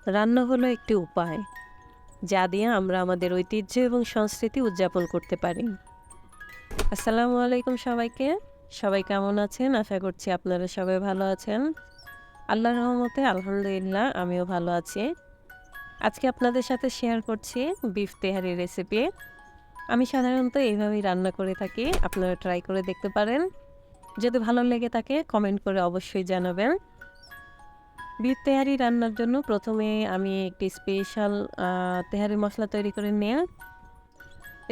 রান্না হলো একটি উপায় যা দিয়ে আমরা আমাদের ঐতিহ্য এবং সংস্কৃতি উদযাপন করতে পারি। আসসালামু আলাইকুম সবাইকে। সবাই কেমন আছেন? আশা করছি আপনারা সবাই ভালো আছেন। আল্লাহর রহমতে আলহামদুলিল্লাহ আমিও ভালো আছি। আজকে আপনাদের সাথে শেয়ার করছি বিফ তেহারি রেসিপি। আমি সাধারণত এইভাবেই রান্না করে থাকি। আপনারা ট্রাই করে দেখতে পারেন। যদি ভালো লেগে থাকে কমেন্ট করে অবশ্যই জানাবেন। বিফ তেহারি রান্নার জন্য প্রথমে আমি একটি স্পেশাল তেহারি মশলা তৈরি করে নিয়ে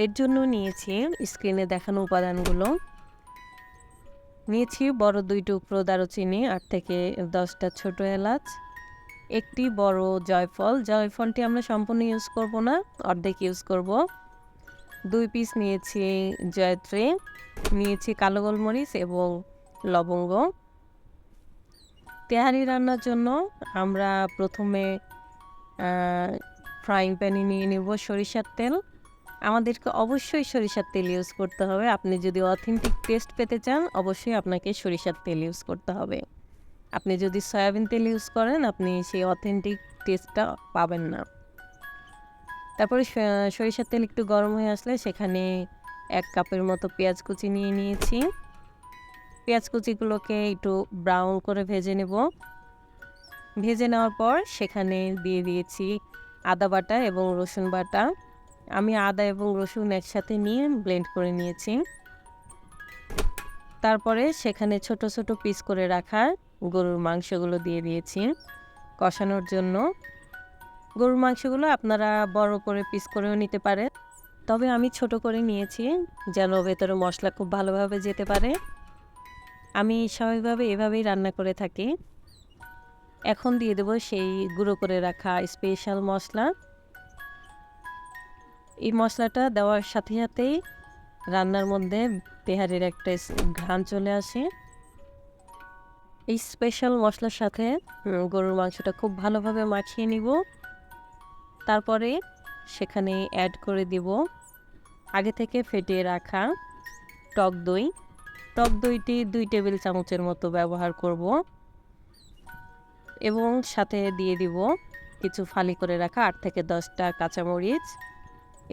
এর জন্য নিয়েছি স্ক্রিনে দেখানো উপাদানগুলো। নিয়েছি বড় ২ টুকরো দারুচিনি, ৮ থেকে ১০টা ছোট এলাচ, একটি বড় জয়ফল। জয়ফলটি আমরা সম্পূর্ণ ইউজ করব না, অর্ধেক ইউজ করব। ২ পিস নিয়েছি জয়ত্রী, নিয়েছি কালো গোলমরিচ এবং লবঙ্গ। তেহারি রান্নার জন্য আমরা প্রথমে ফ্রাইং প্যানে নিয়ে নেব সরিষার তেল। আমাদেরকে অবশ্যই সরিষার তেল ইউজ করতে হবে। আপনি যদি অথেন্টিক টেস্ট পেতে চান অবশ্যই আপনাকে সরিষার তেল ইউজ করতে হবে। আপনি যদি সয়াবিন তেল ইউজ করেন আপনি সেই অথেন্টিক টেস্টটা পাবেন না। তারপরে সরিষার তেল একটু গরম হয়ে আসলে সেখানে ১ কাপের মতো পেঁয়াজ কুচি নিয়ে নিয়েছি। পেঁয়াজ কুচিগুলোকে একটু ব্রাউন করে ভেজে নেব। ভেজে নেওয়ার পর সেখানে দিয়ে দিয়েছি আদা বাটা এবং রসুন বাটা। আমি আদা এবং রসুন একসাথে নিয়ে ব্লেন্ড করে নিয়েছি। তারপরে সেখানে ছোট ছোট পিস করে রাখা গরুর মাংসগুলো দিয়ে দিয়েছি কষানোর জন্য। গরুর মাংসগুলো আপনারা বড় করে পিস করেও নিতে পারেন, তবে আমি ছোট করে নিয়েছি যেন ভেতরে মশলা খুব ভালোভাবে যেতে পারে। আমি স্বাভাবিকভাবে এভাবেই রান্না করে থাকি। এখন দিয়ে দেব সেই গুঁড়ো করে রাখা স্পেশাল মশলা। এই মশলাটা দেওয়ার সাথে সাথেই রান্নার মধ্যে তেহারির একটা ঘ্রাণ চলে আসে। এই স্পেশাল মশলার সাথে গরুর মাংসটা খুব ভালোভাবে মাখিয়ে নিব। তারপরে সেখানে অ্যাড করে দিব আগে থেকে ফেটিয়ে রাখা টক দই। টক দইটি ২ টেবিল চামচের মতো ব্যবহার করব এবং সাথে দিয়ে দিব কিছু ফালি করে রাখা ৮ থেকে ১০টা কাঁচামরিচ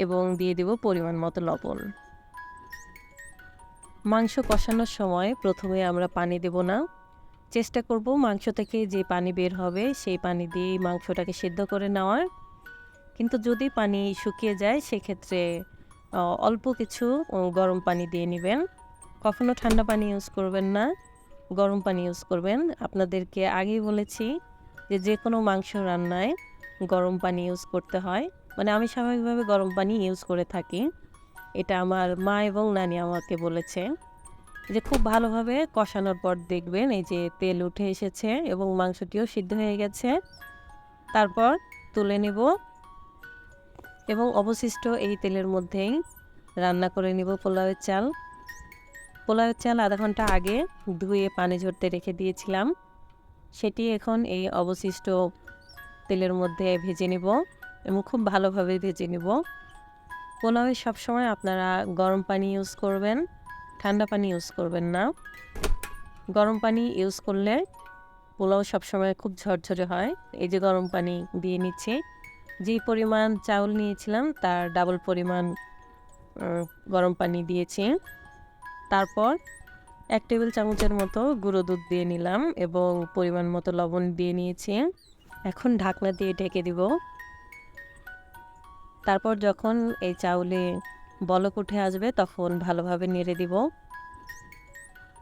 এবং দিয়ে দিব পরিমাণ মতো লবণ। মাংস কষানোর সময় প্রথমে আমরা পানি দেব না। চেষ্টা করব মাংস থেকে যে পানি বের হবে সেই পানি দিয়েই মাংসটাকে সিদ্ধ করে নেওয়ার। কিন্তু যদি পানি শুকিয়ে যায় সেক্ষেত্রে অল্প কিছু গরম পানি দিয়ে নেবেন। কখনো ঠান্ডা পানি ইউজ করবেন না, গরম পানি ইউজ করবেন। আপনাদেরকে আগেই বলেছি যে কোনো মাংস রান্নায় গরম পানি ইউজ করতে হয়। মানে আমি স্বাভাবিকভাবে গরম পানি ইউজ করে থাকি। এটা আমার মা এবং নানি আমাকে বলেছে। যে খুব ভালোভাবে কষানোর পর দেখবেন এই যে তেল উঠে এসেছে এবং মাংসটিও সিদ্ধ হয়ে গেছে। তারপর তুলে নেব এবং অবশিষ্ট এই তেলের মধ্যেই রান্না করে নেব পোলাওয়ের চাল। পোলাওয়ের চাল আধা ঘন্টা আগে ধুয়ে পানি ঝরতে রেখে দিয়েছিলাম। সেটি এখন এই অবশিষ্ট তেলের মধ্যে ভেজে নেব এবং খুব ভালোভাবে ভেজে নেব। পোলাওয়ে সবসময় আপনারা গরম পানি ইউজ করবেন, ঠান্ডা পানি ইউজ করবেন না। গরম পানি ইউজ করলে পোলাও সবসময় খুব ঝরঝরে হয়। এই যে গরম পানি দিয়ে নিচ্ছি। যেই পরিমাণ চাউল নিয়েছিলাম তার ডাবল পরিমাণ গরম পানি দিয়েছি। তারপর ১ টেবিল চামচের মতো গুঁড়ো দুধ দিয়ে নিলাম এবং পরিমাণ মতো লবণ দিয়ে নিয়েছি। এখন ঢাকনা দিয়ে ঢেকে দিব। তারপর যখন এই চাউলে বলক উঠে আসবে তখন ভালোভাবে নেড়ে দিব।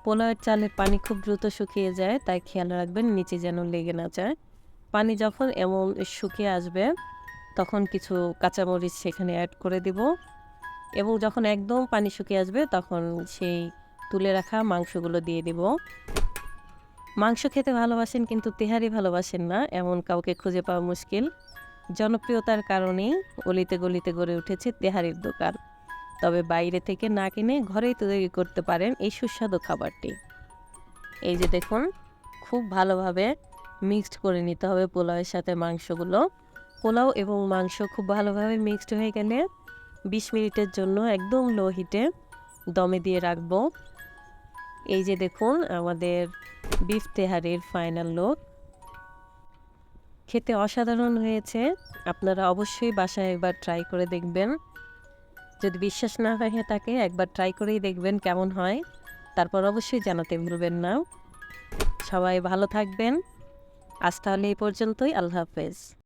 পোলাওয়ের চালের পানি খুব দ্রুত শুকিয়ে যায়, তাই খেয়াল রাখবেন নিচে যেন লেগে না যায়। পানি যখন এমন শুকিয়ে আসবে তখন কিছু কাঁচামরিচ সেখানে অ্যাড করে দিব এবং যখন একদম পানি শুকিয়ে আসবে তখন সেই তুলে রাখা মাংসগুলো দিয়ে দিব। মাংস খেতে ভালোবাসেন কিন্তু তেহারি ভালোবাসেন না এমন কাউকে খুঁজে পাওয়া মুশকিল। জনপ্রিয়তার কারণেই অলিতে গলিতে গড়ে উঠেছে তেহারির দোকান। তবে বাইরে থেকে না কিনে ঘরেই তৈরি করতে পারেন এই সুস্বাদু খাবারটি। এই যে দেখুন খুব ভালোভাবে মিক্সড করে নিতে হবে পোলাওয়ের সাথে মাংসগুলো। পোলাও এবং মাংস খুব ভালোভাবে মিক্সড হয়ে গেলে ২০ মিনিটের জন্য একদম লো হিটে দমে দিয়ে রাখবো। এই যে দেখুন আমাদের বিফ তেহারির ফাইনাল লুক। খেতে অসাধারণ হয়েছে। আপনারা অবশ্যই বাসায় একবার ট্রাই করে দেখবেন। যদি বিশ্বাস না হয়ে থাকে একবার ট্রাই করেই দেখবেন কেমন হয়। তারপর অবশ্যই জানাতে ভুলবেন না। সবাই ভালো থাকবেন। আজ তাহলে এই পর্যন্তই। আল্লাহ হাফেজ।